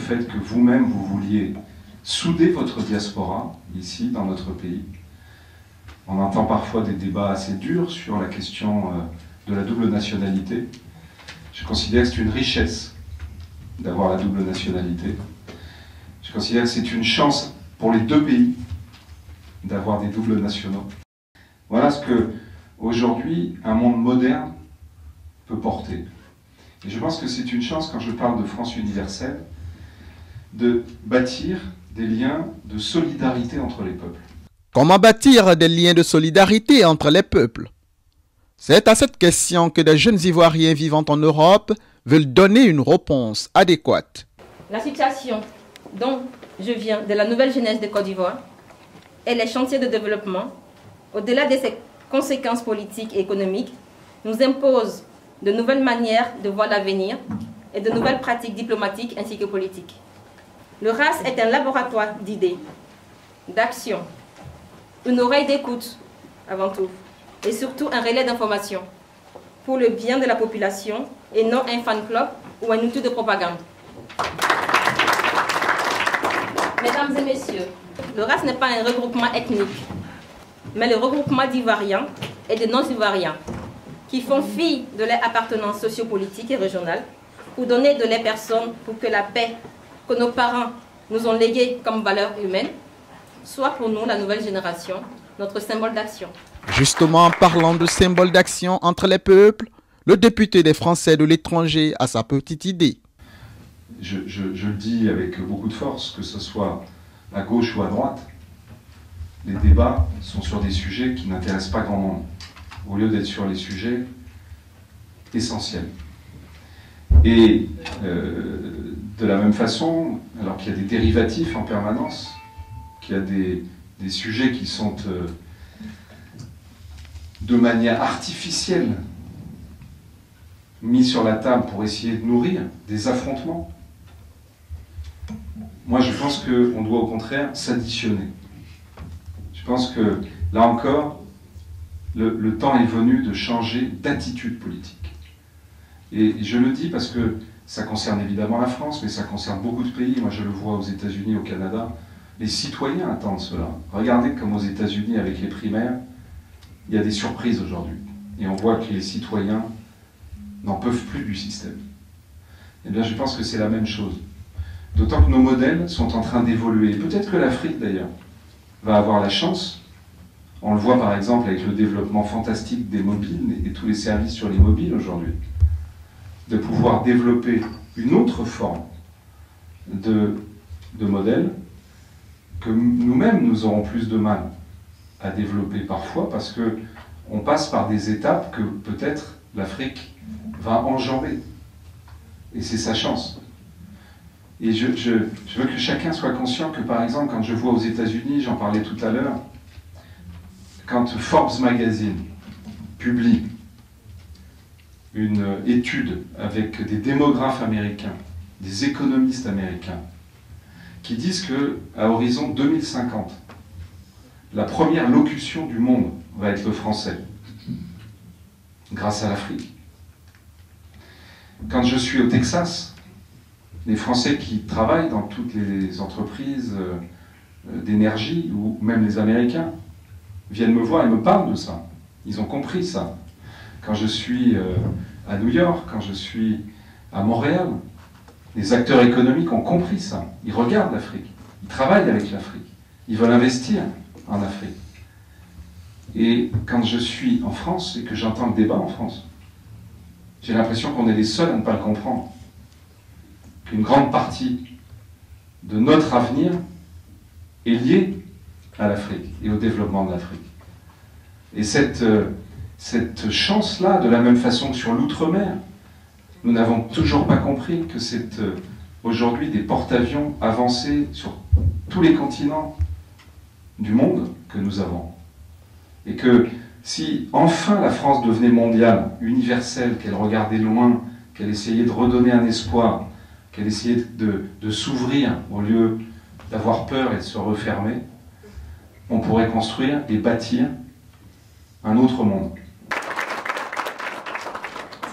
fait que vous-même, vous vouliez souder votre diaspora, ici, dans notre pays. On entend parfois des débats assez durs sur la question de la double nationalité. Je considère que c'est une richesse d'avoir la double nationalité. Je considère que c'est une chance pour les deux pays d'avoir des doubles nationaux. Voilà ce que, aujourd'hui, un monde moderne peut porter. Et je pense que c'est une chance, quand je parle de France universelle, de bâtir des liens de solidarité entre les peuples. Comment bâtir des liens de solidarité entre les peuples? C'est à cette question que des jeunes Ivoiriens vivant en Europe veulent donner une réponse adéquate. La situation dont je viens de la nouvelle jeunesse de Côte d'Ivoire et les chantiers de développement, au-delà de ses conséquences politiques et économiques, nous imposent de nouvelles manières de voir l'avenir et de nouvelles pratiques diplomatiques ainsi que politiques. Le RAS est un laboratoire d'idées, d'action, une oreille d'écoute avant tout, et surtout un relais d'information pour le bien de la population et non un fan club ou un outil de propagande. Mesdames et messieurs, le RAS n'est pas un regroupement ethnique, mais le regroupement d'Ivoiriens et de non-Ivoiriens qui font fi de leur appartenance sociopolitique et régionale ou donner de les personnes pour que la paix que nos parents nous ont léguée comme valeur humaine soit pour nous, la nouvelle génération, notre symbole d'action. Justement, en parlant de symbole d'action entre les peuples, le député des Français de l'étranger a sa petite idée. Je le dis avec beaucoup de force, que ce soit à gauche ou à droite, les débats sont sur des sujets qui n'intéressent pas grand monde, au lieu d'être sur les sujets essentiels. Et de la même façon, alors qu'il y a des dérivatifs en permanence, qu'il y a des sujets qui sont de manière artificielle mis sur la table pour essayer de nourrir des affrontements, moi je pense qu'on doit au contraire s'additionner. Je pense que, là encore, le temps est venu de changer d'attitude politique. Et je le dis parce que ça concerne évidemment la France, mais ça concerne beaucoup de pays. Moi je le vois aux États-Unis, au Canada. Les citoyens attendent cela. Regardez comme aux États-Unis, avec les primaires, il y a des surprises aujourd'hui. Et on voit que les citoyens n'en peuvent plus du système. Eh bien, je pense que c'est la même chose. D'autant que nos modèles sont en train d'évoluer. Peut-être que l'Afrique, d'ailleurs, va avoir la chance, on le voit par exemple avec le développement fantastique des mobiles et tous les services sur les mobiles aujourd'hui, de pouvoir développer une autre forme de modèle que nous-mêmes, nous aurons plus de mal à développer parfois parce qu'on passe par des étapes que peut-être l'Afrique va enjamber. Et c'est sa chance. Et je veux que chacun soit conscient que, par exemple, quand je vois aux États-Unis, j'en parlais tout à l'heure, quand Forbes Magazine publie une étude avec des démographes américains, des économistes américains, qui disent qu'à horizon 2050, la première locution du monde va être le français, grâce à l'Afrique. Quand je suis au Texas, les Français qui travaillent dans toutes les entreprises d'énergie, ou même les Américains, viennent me voir et me parlent de ça. Ils ont compris ça. Quand je suis à New York, quand je suis à Montréal, les acteurs économiques ont compris ça. Ils regardent l'Afrique, ils travaillent avec l'Afrique, ils veulent investir en Afrique. Et quand je suis en France et que j'entends le débat en France, j'ai l'impression qu'on est les seuls à ne pas le comprendre. Qu'une grande partie de notre avenir est liée à l'Afrique et au développement de l'Afrique. Et cette chance-là, de la même façon que sur l'outre-mer, nous n'avons toujours pas compris que c'est aujourd'hui des porte-avions avancés sur tous les continents du monde que nous avons. Et que si enfin la France devenait mondiale, universelle, qu'elle regardait loin, qu'elle essayait de redonner un espoir, qu'elle essayait de s'ouvrir au lieu d'avoir peur et de se refermer, on pourrait construire et bâtir un autre monde.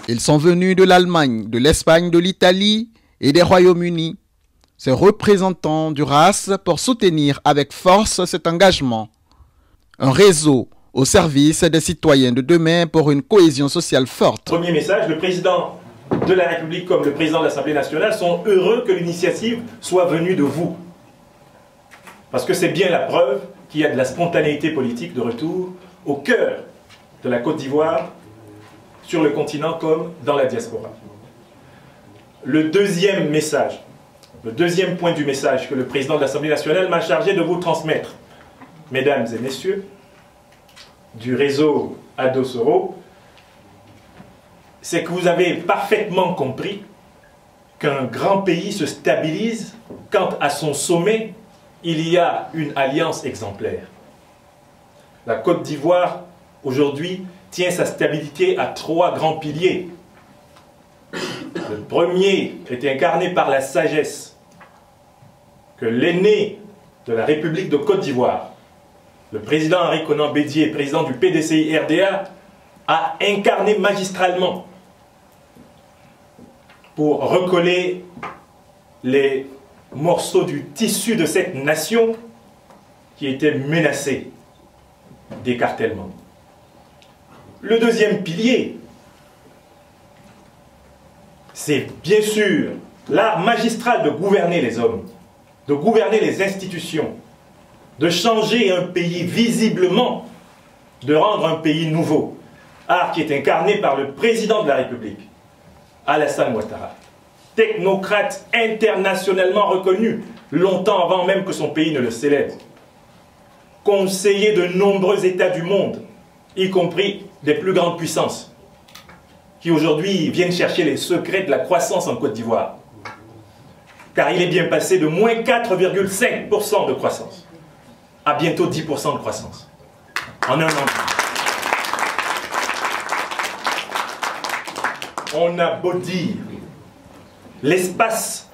Ils sont venus de l'Allemagne, de l'Espagne, de l'Italie et des Royaumes-Unis. ses représentants du RAS pour soutenir avec force cet engagement. Un réseau au service des citoyens de demain pour une cohésion sociale forte. Premier message, le président de la République comme le président de l'Assemblée nationale sont heureux que l'initiative soit venue de vous. Parce que c'est bien la preuve qu'il y a de la spontanéité politique de retour au cœur de la Côte d'Ivoire, sur le continent comme dans la diaspora. Le deuxième message, le deuxième point du message que le président de l'Assemblée nationale m'a chargé de vous transmettre, mesdames et messieurs, du réseau Ado-Soro, c'est que vous avez parfaitement compris qu'un grand pays se stabilise quand à son sommet, il y a une alliance exemplaire. La Côte d'Ivoire, aujourd'hui, tient sa stabilité à 3 grands piliers. Le premier est incarné par la sagesse que l'aîné de la République de Côte d'Ivoire, le président Henri Konan Bédié, président du PDCI RDA, a incarné magistralement pour recoller les morceaux du tissu de cette nation qui était menacée d'écartèlement. Le deuxième pilier, c'est bien sûr l'art magistral de gouverner les hommes, de gouverner les institutions, de changer un pays visiblement, de rendre un pays nouveau. Art qui est incarné par le président de la République, Alassane Ouattara, technocrate internationalement reconnu, longtemps avant même que son pays ne le célèbre, conseiller de nombreux États du monde, y compris des plus grandes puissances, qui aujourd'hui viennent chercher les secrets de la croissance en Côte d'Ivoire. Car il est bien passé de moins 4,5% de croissance à bientôt 10% de croissance en un an. On a beau dire l'espace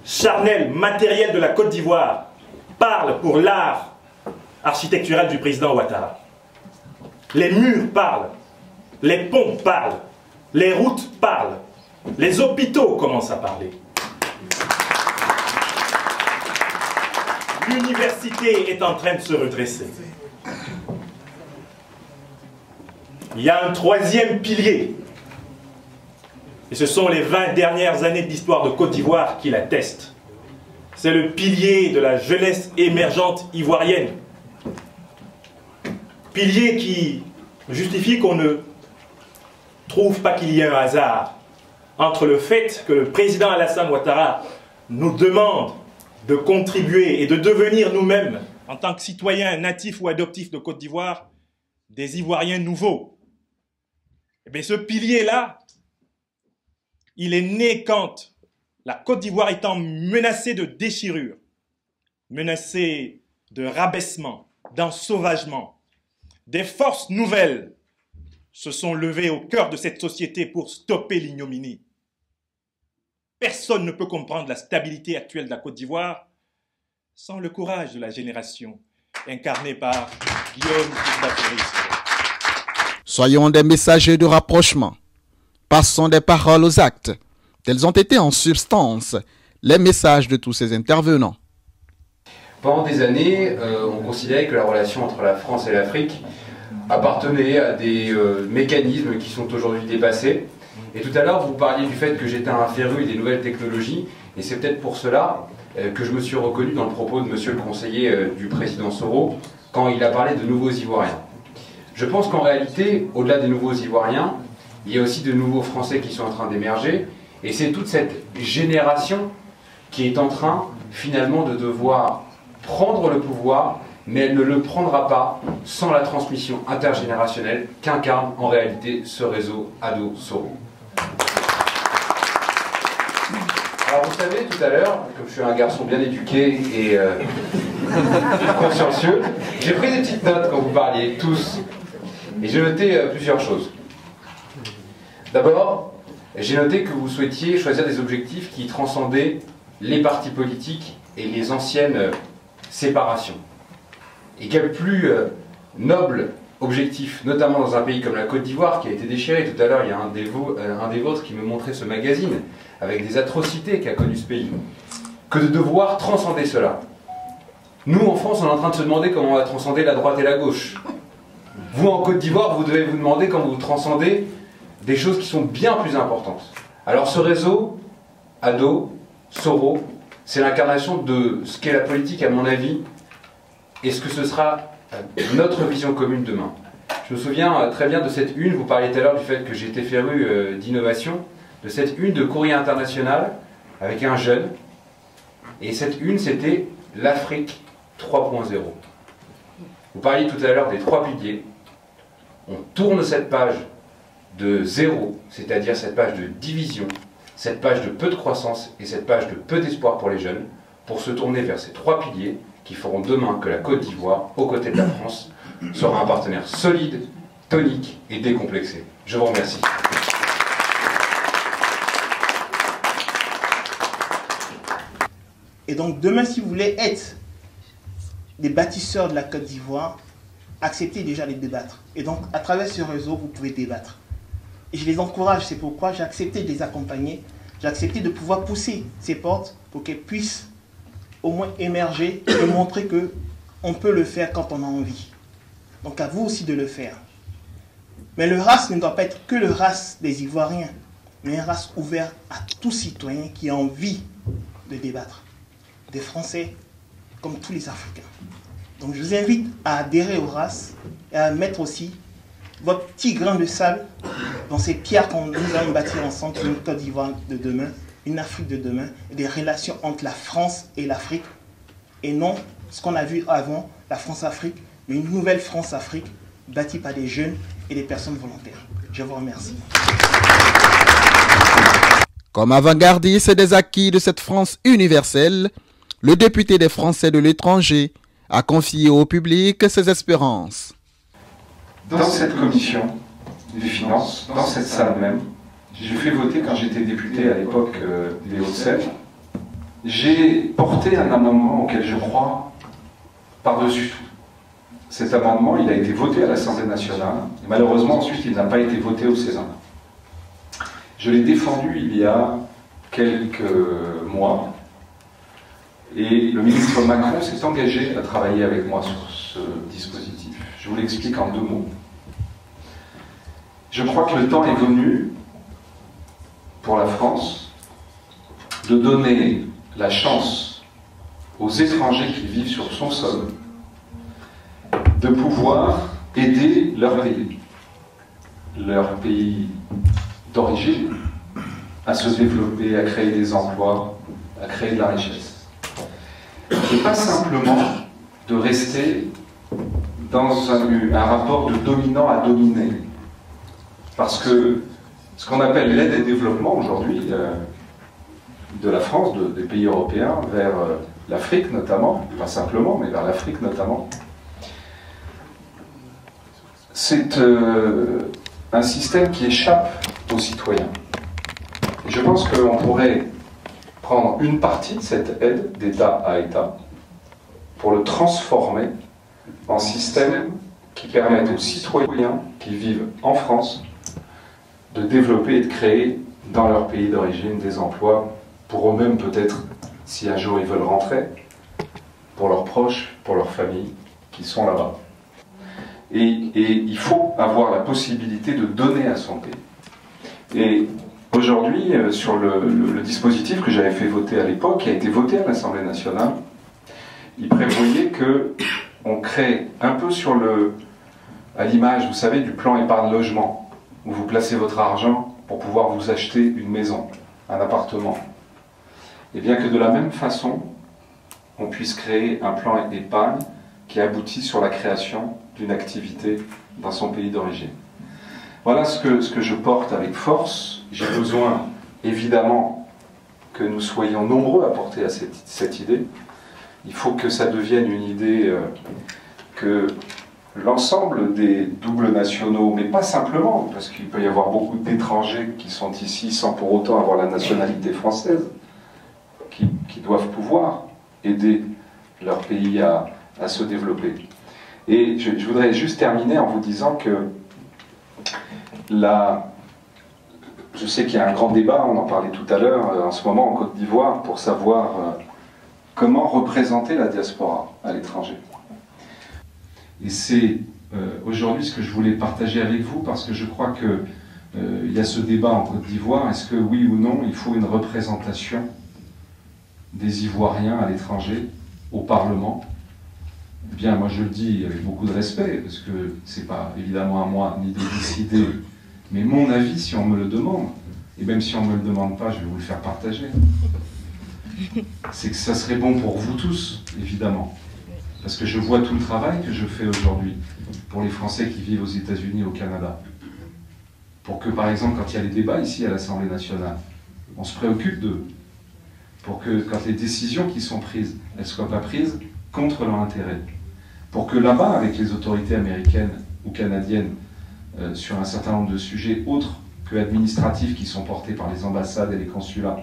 charnel, matériel de la Côte d'Ivoire parle pour l'art architectural du président Ouattara. Les murs parlent, les ponts parlent, les routes parlent, les hôpitaux commencent à parler. L'université est en train de se redresser. Il y a un troisième pilier. Et ce sont les 20 dernières années d'histoire de Côte d'Ivoire qui l'attestent. C'est le pilier de la jeunesse émergente ivoirienne. Pilier qui justifie qu'on ne trouve pas qu'il y ait un hasard entre le fait que le président Alassane Ouattara nous demande de contribuer et de devenir nous-mêmes, en tant que citoyens natifs ou adoptifs de Côte d'Ivoire, des Ivoiriens nouveaux. Et bien ce pilier-là, il est né quand la Côte d'Ivoire étant menacée de déchirure, menacée de rabaissement, d'ensauvagement. Des forces nouvelles se sont levées au cœur de cette société pour stopper l'ignominie. Personne ne peut comprendre la stabilité actuelle de la Côte d'Ivoire sans le courage de la génération incarnée par Guillaume Batéris. Soyons des messagers de rapprochement. Passons des paroles aux actes. Tels ont été en substance les messages de tous ces intervenants. Pendant des années, on considérait que la relation entre la France et l'Afrique appartenait à des mécanismes qui sont aujourd'hui dépassés. Et tout à l'heure, vous parliez du fait que j'étais un féru des nouvelles technologies, et c'est peut-être pour cela que je me suis reconnu dans le propos de monsieur le conseiller du président Soro, quand il a parlé de nouveaux Ivoiriens. Je pense qu'en réalité, au-delà des nouveaux Ivoiriens, il y a aussi de nouveaux Français qui sont en train d'émerger, et c'est toute cette génération qui est en train, finalement, de devoir prendre le pouvoir, mais elle ne le prendra pas sans la transmission intergénérationnelle qu'incarne en réalité ce réseau Ado-Soro. Alors vous savez, tout à l'heure, comme je suis un garçon bien éduqué et consciencieux, j'ai pris des petites notes quand vous parliez, tous, et j'ai noté plusieurs choses. D'abord, j'ai noté que vous souhaitiez choisir des objectifs qui transcendaient les partis politiques et les anciennes séparations. Et quel plus noble objectif, notamment dans un pays comme la Côte d'Ivoire qui a été déchiré. Tout à l'heure, il y a un des vôtres qui me montrait ce magazine avec des atrocités qu'a connu ce pays. que de devoir transcender cela. Nous, en France, on est en train de se demander comment on va transcender la droite et la gauche. Vous, en Côte d'Ivoire, vous devez vous demander comment vous transcendez des choses qui sont bien plus importantes. Alors ce réseau, ADO, Soro, c'est l'incarnation de ce qu'est la politique, à mon avis, et ce que ce sera notre vision commune demain. Je me souviens très bien de cette une, vous parliez tout à l'heure du fait que j'étais féru d'innovation, de cette une de Courrier International, avec un jeune, et cette une, c'était l'Afrique 3.0. Vous parliez tout à l'heure des 3 piliers. On tourne cette page de zéro, c'est-à-dire cette page de division, cette page de peu de croissance et cette page de peu d'espoir pour les jeunes, pour se tourner vers ces 3 piliers qui feront demain que la Côte d'Ivoire, aux côtés de la France, sera un partenaire solide, tonique et décomplexé. Je vous remercie. Et donc demain, si vous voulez être des bâtisseurs de la Côte d'Ivoire, acceptez déjà de débattre. Et donc à travers ce réseau, vous pouvez débattre. Et je les encourage, c'est pourquoi j'ai accepté de les accompagner, j'ai accepté de pouvoir pousser ces portes pour qu'elles puissent au moins émerger et montrer qu'on peut le faire quand on a envie. Donc à vous aussi de le faire. Mais le RAS ne doit pas être que le RAS des Ivoiriens, mais un RAS ouvert à tout citoyen qui a envie de débattre. Des Français comme tous les Africains. Donc je vous invite à adhérer au RAS et à mettre aussi votre petit grain de sable dans ces pierres qu'on nous allons bâtir ensemble pour une Côte d'Ivoire de demain, une Afrique de demain, et des relations entre la France et l'Afrique, et non ce qu'on a vu avant, la France-Afrique, mais une nouvelle France-Afrique bâtie par des jeunes et des personnes volontaires. Je vous remercie. Comme avant-gardiste des acquis de cette France universelle, le député des Français de l'étranger a confié au public ses espérances. Dans cette commission des finances, dans cette salle même, j'ai fait voter quand j'étais député à l'époque des Hauts-de-Seine. J'ai porté un amendement auquel je crois par-dessus tout. Cet amendement, il a été voté à l'Assemblée nationale. Et malheureusement, ensuite, il n'a pas été voté au Sénat. Je l'ai défendu il y a quelques mois. Et le ministre Macron s'est engagé à travailler avec moi sur ce dispositif. Je vous l'explique en 2 mots. Je crois que le temps est venu pour la France de donner la chance aux étrangers qui vivent sur son sol de pouvoir aider leur pays d'origine, à se développer, à créer des emplois, à créer de la richesse. Et pas simplement de rester dans un rapport de dominant à dominé. Parce que ce qu'on appelle l'aide et développement aujourd'hui de la France, des pays européens, vers l'Afrique notamment, pas simplement, mais vers l'Afrique notamment, c'est un système qui échappe aux citoyens. Et je pense qu'on pourrait prendre une partie de cette aide d'État à État pour le transformer en système qui permette aux citoyens qui vivent en France de développer et de créer dans leur pays d'origine des emplois pour eux-mêmes peut-être, si un jour ils veulent rentrer, pour leurs proches, pour leurs familles qui sont là-bas. Et il faut avoir la possibilité de donner à son pays. Et aujourd'hui, sur le dispositif que j'avais fait voter à l'époque, qui a été voté à l'Assemblée nationale, il prévoyait qu'on crée un peu à l'image, vous savez, du plan épargne logement, où vous placez votre argent pour pouvoir vous acheter une maison, un appartement. Et bien que de la même façon, on puisse créer un plan épargne qui aboutit sur la création d'une activité dans son pays d'origine. Voilà ce que je porte avec force. J'ai besoin, évidemment, que nous soyons nombreux à porter à cette idée. Il faut que ça devienne une idée que l'ensemble des doubles nationaux, mais pas simplement, parce qu'il peut y avoir beaucoup d'étrangers qui sont ici sans pour autant avoir la nationalité française, qui doivent pouvoir aider leur pays à se développer. Et je voudrais juste terminer en vous disant que je sais qu'il y a un grand débat, on en parlait tout à l'heure, en ce moment en Côte d'Ivoire, pour savoir comment représenter la diaspora à l'étranger. Et c'est aujourd'hui ce que je voulais partager avec vous, parce que je crois que il y a ce débat en Côte d'Ivoire, est-ce que oui ou non il faut une représentation des Ivoiriens à l'étranger au Parlement? Eh bien, moi je le dis avec beaucoup de respect, parce que c'est pas évidemment à moi ni de décider, mais mon avis, si on me le demande, et même si on ne me le demande pas, je vais vous le faire partager, c'est que ça serait bon pour vous tous, évidemment. Parce que je vois tout le travail que je fais aujourd'hui pour les Français qui vivent aux États-Unis, au Canada. Pour que, par exemple, quand il y a les débats ici à l'Assemblée nationale, on se préoccupe d'eux. Pour que, quand les décisions qui sont prises, elles ne soient pas prises contre leur intérêt. Pour que là-bas, avec les autorités américaines ou canadiennes, sur un certain nombre de sujets autres que administratifs qui sont portés par les ambassades et les consulats,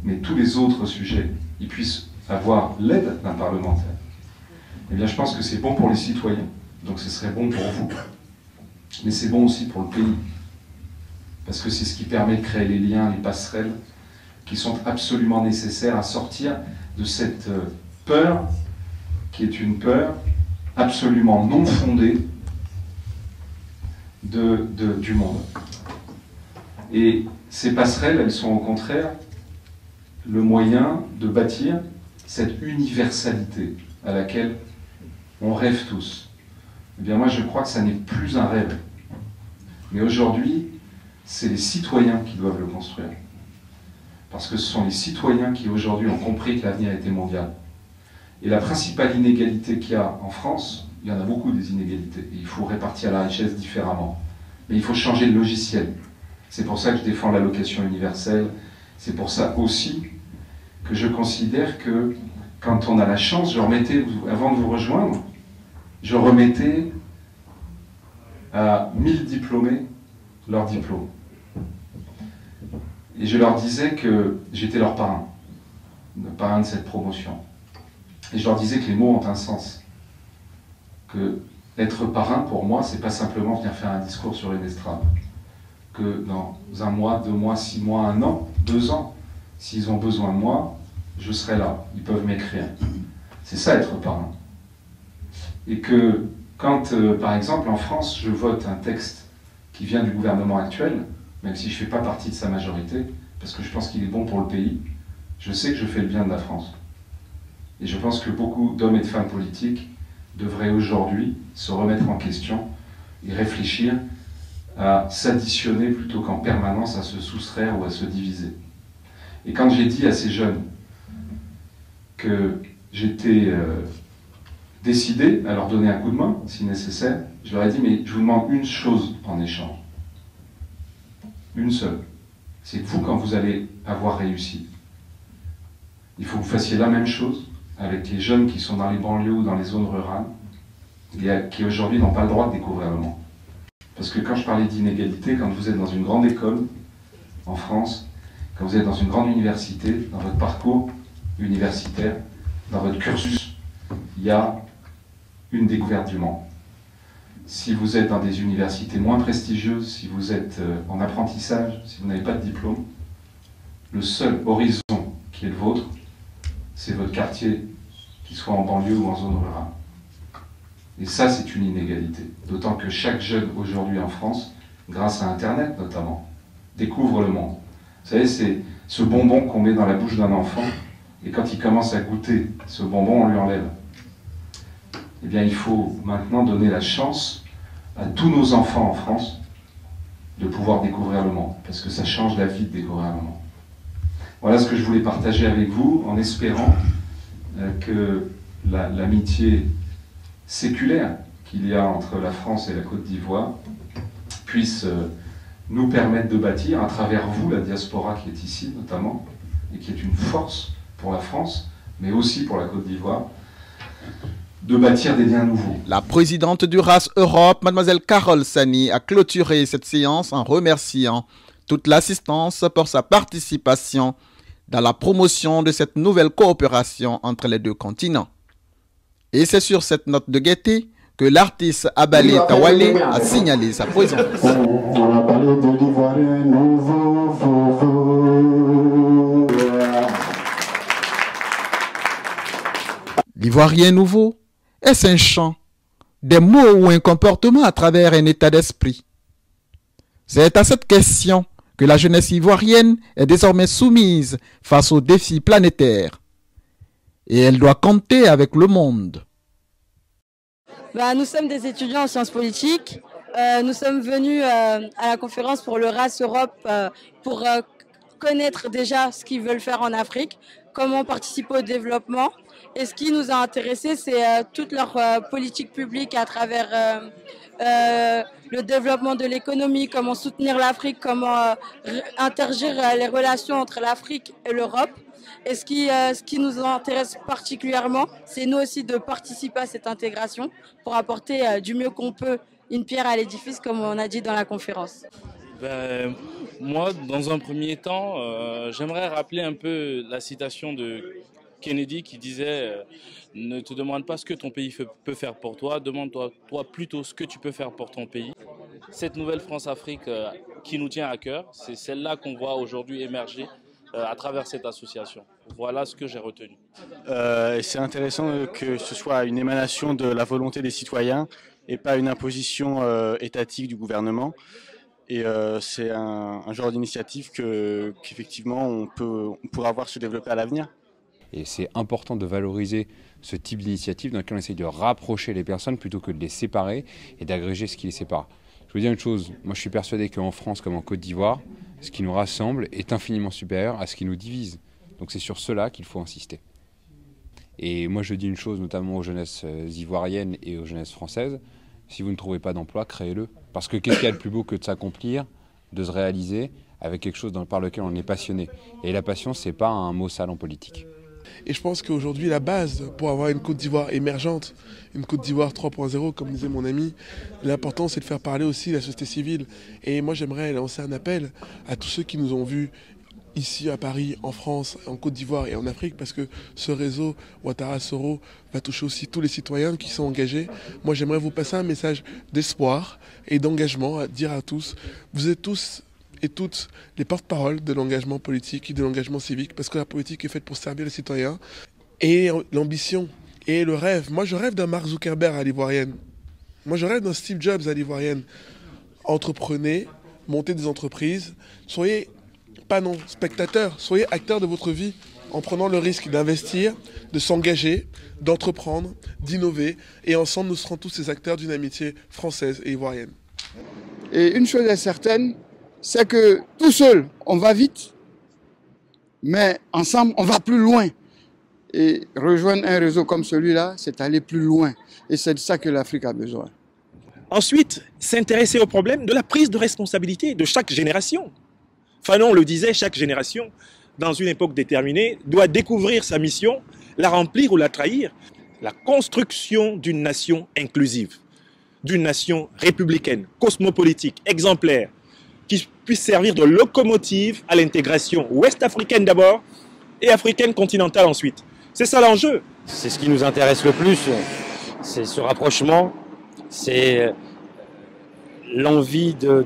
mais tous les autres sujets, ils puissent avoir l'aide d'un parlementaire. Eh bien, je pense que c'est bon pour les citoyens, donc ce serait bon pour vous. Mais c'est bon aussi pour le pays, parce que c'est ce qui permet de créer les liens, les passerelles, qui sont absolument nécessaires à sortir de cette peur, qui est une peur absolument non fondée du monde. Et ces passerelles, elles sont au contraire le moyen de bâtir cette universalité à laquelle on rêve tous. Eh bien moi je crois que ça n'est plus un rêve. Mais aujourd'hui, c'est les citoyens qui doivent le construire. Parce que ce sont les citoyens qui aujourd'hui ont compris que l'avenir était mondial. Et la principale inégalité qu'il y a en France, il y en a beaucoup des inégalités, et il faut répartir la richesse différemment. Mais il faut changer le logiciel. C'est pour ça que je défends l'allocation universelle. C'est pour ça aussi que je considère que quand on a la chance, je remettais, avant de vous rejoindre, je remettais à 1000 diplômés leur diplôme. Et je leur disais que j'étais leur parrain, le parrain de cette promotion. Et je leur disais que les mots ont un sens. Que être parrain, pour moi, c'est pas simplement venir faire un discours sur une estrade. Que dans un mois, 2 mois, 6 mois, 1 an, 2 ans, s'ils ont besoin de moi, je serai là. Ils peuvent m'écrire. C'est ça être parrain. Et que quand, par exemple, en France, je vote un texte qui vient du gouvernement actuel, même si je ne fais pas partie de sa majorité, parce que je pense qu'il est bon pour le pays, je sais que je fais le bien de la France. Et je pense que beaucoup d'hommes et de femmes politiques devraient aujourd'hui se remettre en question et réfléchir à s'additionner plutôt qu'en permanence à se soustraire ou à se diviser. Et quand j'ai dit à ces jeunes que j'étais décidé à leur donner un coup de main, si nécessaire, je leur ai dit, mais je vous demande une chose en échange. Une seule. C'est que vous, quand vous allez avoir réussi, il faut que vous fassiez la même chose avec les jeunes qui sont dans les banlieues ou dans les zones rurales et qui aujourd'hui n'ont pas le droit de découvrir le monde. Parce que quand je parlais d'inégalité, quand vous êtes dans une grande école en France, quand vous êtes dans une grande université, dans votre parcours universitaire, dans votre cursus, il y a une découverte du monde. Si vous êtes dans des universités moins prestigieuses, si vous êtes en apprentissage, si vous n'avez pas de diplôme, le seul horizon qui est le vôtre, c'est votre quartier, qu'il soit en banlieue ou en zone rurale. Et ça, c'est une inégalité. D'autant que chaque jeune aujourd'hui en France, grâce à Internet notamment, découvre le monde. Vous savez, c'est ce bonbon qu'on met dans la bouche d'un enfant, et quand il commence à goûter ce bonbon, on lui enlève. Eh bien, il faut maintenant donner la chance à tous nos enfants en France de pouvoir découvrir le monde, parce que ça change la vie de découvrir le monde. Voilà ce que je voulais partager avec vous, en espérant que l'amitié séculaire qu'il y a entre la France et la Côte d'Ivoire puisse nous permettre de bâtir, à travers vous, la diaspora qui est ici notamment, et qui est une force pour la France, mais aussi pour la Côte d'Ivoire, de bâtir des liens nouveaux. La présidente du RAS Europe, Mademoiselle Carole Sani, a clôturé cette séance en remerciant toute l'assistance pour sa participation dans la promotion de cette nouvelle coopération entre les deux continents. Et c'est sur cette note de gaieté que l'artiste Abalé Tawale a signalé sa présence. On a parlé de l'Ivoirien nouveau. L'Ivoirien nouveau, est-ce un chant, des mots ou un comportement à travers un état d'esprit? C'est à cette question que la jeunesse ivoirienne est désormais soumise face aux défis planétaires. Et elle doit compter avec le monde. Nous sommes des étudiants en sciences politiques. Nous sommes venus à la conférence pour le RAS Europe pour connaître déjà ce qu'ils veulent faire en Afrique, comment participer au développement. Et ce qui nous a intéressés, c'est toute leur politique publique à travers le développement de l'économie, comment soutenir l'Afrique, comment intergir les relations entre l'Afrique et l'Europe. Et ce qui nous intéresse particulièrement, c'est nous aussi de participer à cette intégration pour apporter du mieux qu'on peut une pierre à l'édifice, comme on a dit dans la conférence. Moi, dans un premier temps, j'aimerais rappeler un peu la citation de Kennedy qui disait ne te demande pas ce que ton pays peut faire pour toi, demande-toi plutôt ce que tu peux faire pour ton pays. Cette nouvelle France-Afrique qui nous tient à cœur, c'est celle-là qu'on voit aujourd'hui émerger à travers cette association. Voilà ce que j'ai retenu. C'est intéressant que ce soit une émanation de la volonté des citoyens et pas une imposition étatique du gouvernement. Et c'est un genre d'initiative qu'effectivement on pourra voir se développer à l'avenir. Et c'est important de valoriser ce type d'initiative dans laquelle on essaye de rapprocher les personnes plutôt que de les séparer et d'agréger ce qui les sépare. Je veux dire une chose, moi je suis persuadé qu'en France comme en Côte d'Ivoire, ce qui nous rassemble est infiniment supérieur à ce qui nous divise. Donc c'est sur cela qu'il faut insister. Et moi je dis une chose notamment aux jeunesses ivoiriennes et aux jeunesses françaises, si vous ne trouvez pas d'emploi, créez-le. Parce que qu'est-ce qu'il y a de plus beau que de s'accomplir, de se réaliser avec quelque chose par lequel on est passionné. Et la passion, c'est pas un mot sale en politique. Et je pense qu'aujourd'hui, la base pour avoir une Côte d'Ivoire émergente, une Côte d'Ivoire 3.0, comme disait mon ami, l'important c'est de faire parler aussi la société civile. Et moi j'aimerais lancer un appel à tous ceux qui nous ont vus ici à Paris, en France, en Côte d'Ivoire et en Afrique, parce que ce réseau Ouattara Soro va toucher aussi tous les citoyens qui sont engagés. Moi j'aimerais vous passer un message d'espoir et d'engagement, à dire à tous, vous êtes tous et toutes les porte-paroles de l'engagement politique et de l'engagement civique, parce que la politique est faite pour servir les citoyens. Et l'ambition et le rêve. Moi, je rêve d'un Mark Zuckerberg à l'Ivoirienne. Moi, je rêve d'un Steve Jobs à l'Ivoirienne. Entreprenez, montez des entreprises, soyez, pas non, spectateurs, soyez acteurs de votre vie en prenant le risque d'investir, de s'engager, d'entreprendre, d'innover. Et ensemble, nous serons tous ces acteurs d'une amitié française et ivoirienne. Et une chose est certaine, c'est que tout seul, on va vite, mais ensemble, on va plus loin. Et rejoindre un réseau comme celui-là, c'est aller plus loin. Et c'est de ça que l'Afrique a besoin. Ensuite, s'intéresser au problème de la prise de responsabilité de chaque génération. Fanon le disait, chaque génération, dans une époque déterminée, doit découvrir sa mission, la remplir ou la trahir. La construction d'une nation inclusive, d'une nation républicaine, cosmopolitique, exemplaire, qui puisse servir de locomotive à l'intégration ouest-africaine d'abord et africaine continentale ensuite. C'est ça l'enjeu. C'est ce qui nous intéresse le plus, c'est ce rapprochement, c'est l'envie de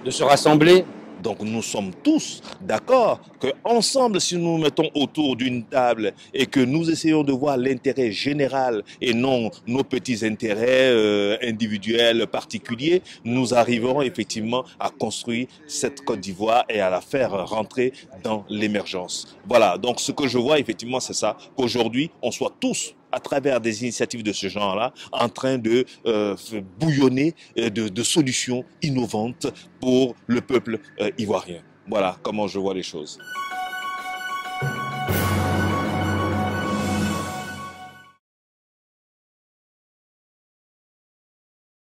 se rassembler. Donc nous sommes tous d'accord qu'ensemble, si nous nous mettons autour d'une table et que nous essayons de voir l'intérêt général et non nos petits intérêts individuels particuliers, nous arriverons effectivement à construire cette Côte d'Ivoire et à la faire rentrer dans l'émergence. Voilà, donc ce que je vois effectivement c'est ça, qu'aujourd'hui on soit tous à travers des initiatives de ce genre-là, en train de bouillonner de solutions innovantes pour le peuple ivoirien. Voilà comment je vois les choses.